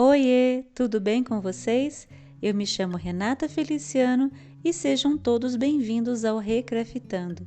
Oiê, tudo bem com vocês? Eu me chamo Renata Feliciano e sejam todos bem-vindos ao Recraftando.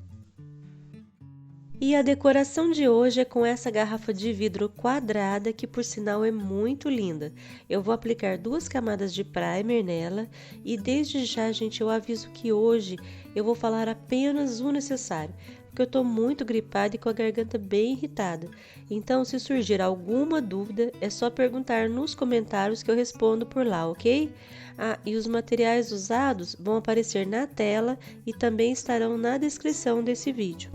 E a decoração de hoje é com essa garrafa de vidro quadrada que por sinal é muito linda. Eu vou aplicar 2 camadas de primer nela e desde já, gente, eu aviso que hoje eu vou falar apenas o necessário, porque eu tô muito gripada e com a garganta bem irritada. Então, se surgir alguma dúvida, é só perguntar nos comentários que eu respondo por lá, ok? Ah, e os materiais usados vão aparecer na tela e também estarão na descrição desse vídeo.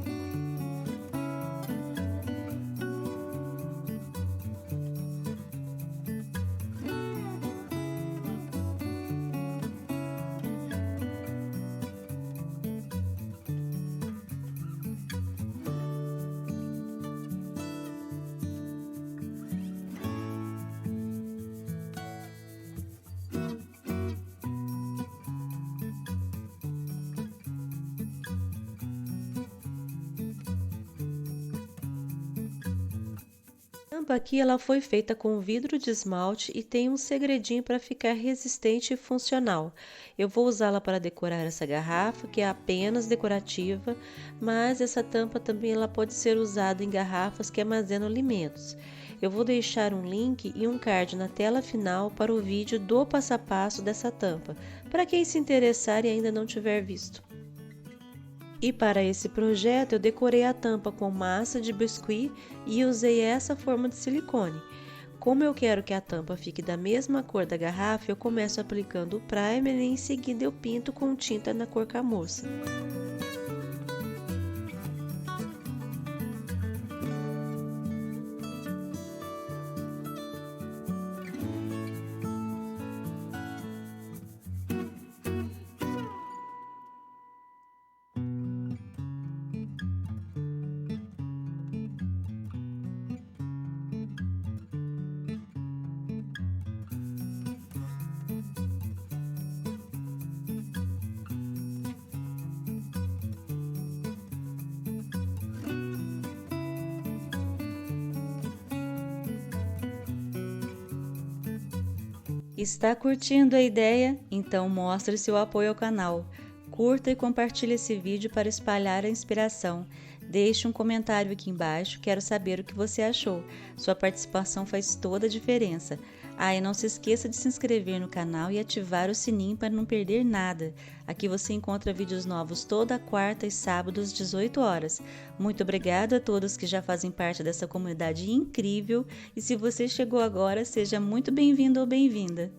A tampa aqui ela foi feita com vidro de esmalte e tem um segredinho para ficar resistente e funcional. Eu vou usá-la para decorar essa garrafa, que é apenas decorativa, mas essa tampa também ela pode ser usada em garrafas que armazenam alimentos. Eu vou deixar um link e um card na tela final para o vídeo do passo a passo dessa tampa, para quem se interessar e ainda não tiver visto. E para esse projeto eu decorei a tampa com massa de biscuit e usei essa forma de silicone. Como eu quero que a tampa fique da mesma cor da garrafa, eu começo aplicando o primer e em seguida eu pinto com tinta na cor camurça. Está curtindo a ideia? Então mostre seu apoio ao canal. Curta e compartilhe esse vídeo para espalhar a inspiração. Deixe um comentário aqui embaixo, quero saber o que você achou. Sua participação faz toda a diferença. Ah, e não se esqueça de se inscrever no canal e ativar o sininho para não perder nada. Aqui você encontra vídeos novos toda quarta e sábado às 18 horas. Muito obrigada a todos que já fazem parte dessa comunidade incrível e se você chegou agora, seja muito bem-vindo ou bem-vinda.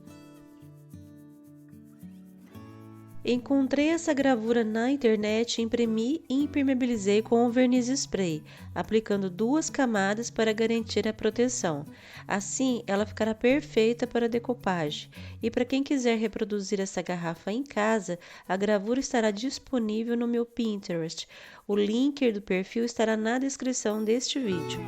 Encontrei essa gravura na internet, imprimi e impermeabilizei com o verniz spray, aplicando 2 camadas para garantir a proteção. Assim, ela ficará perfeita para decopagem. E para quem quiser reproduzir essa garrafa em casa, a gravura estará disponível no meu Pinterest. O link do perfil estará na descrição deste vídeo.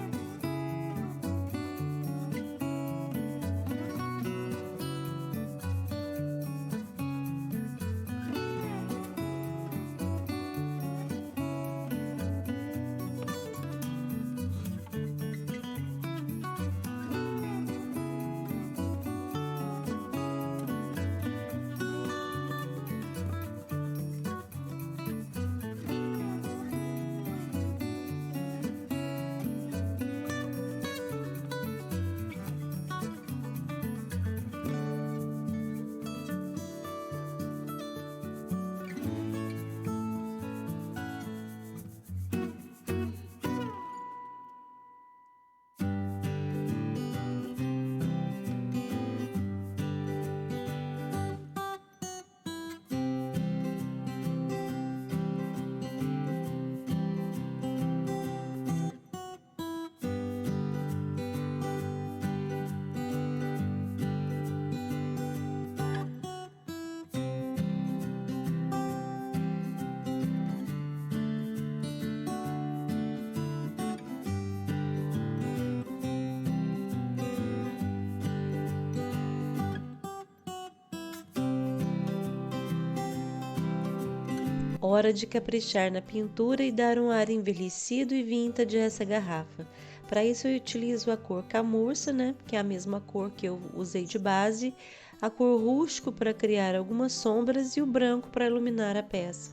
Hora de caprichar na pintura e dar um ar envelhecido e vintage a essa garrafa. Para isso eu utilizo a cor camurça, né, que é a mesma cor que eu usei de base, a cor rústico para criar algumas sombras e o branco para iluminar a peça.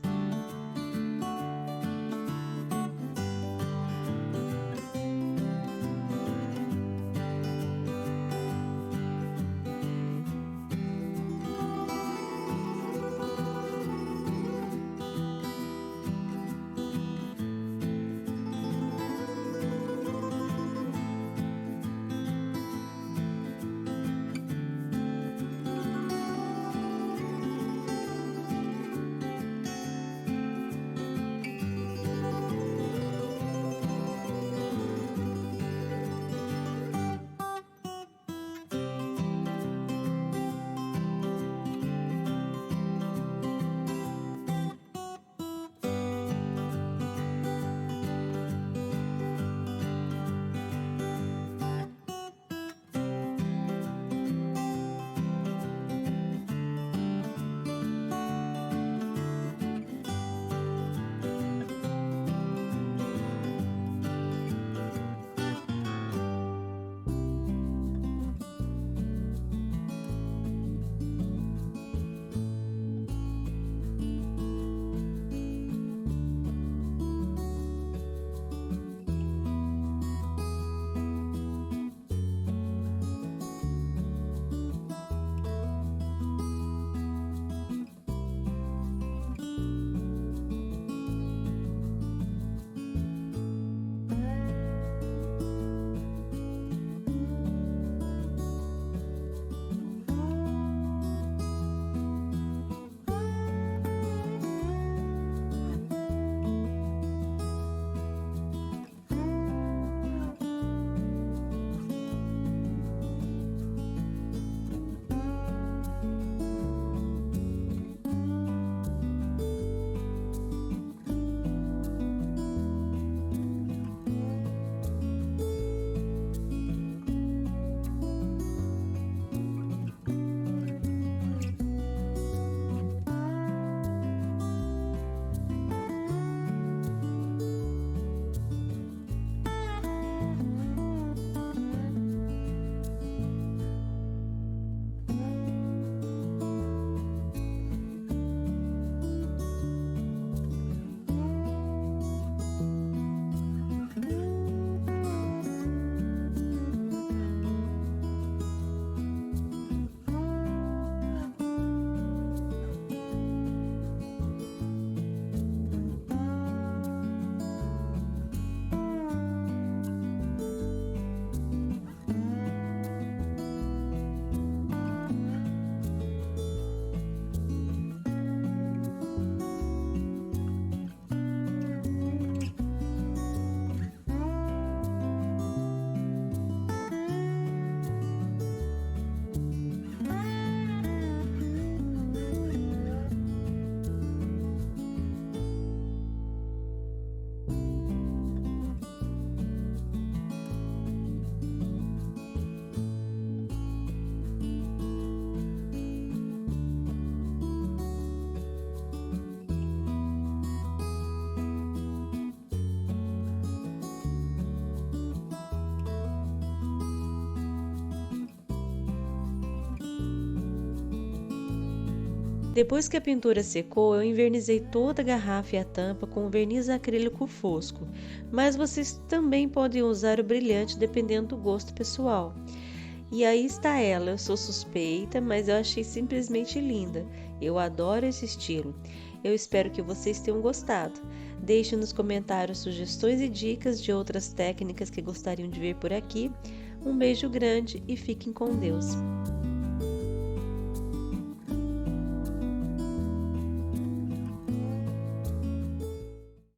Depois que a pintura secou, eu envernizei toda a garrafa e a tampa com verniz acrílico fosco, mas vocês também podem usar o brilhante dependendo do gosto pessoal. E aí está ela, eu sou suspeita, mas eu achei simplesmente linda. Eu adoro esse estilo. Eu espero que vocês tenham gostado. Deixe nos comentários sugestões e dicas de outras técnicas que gostariam de ver por aqui. Um beijo grande e fiquem com Deus.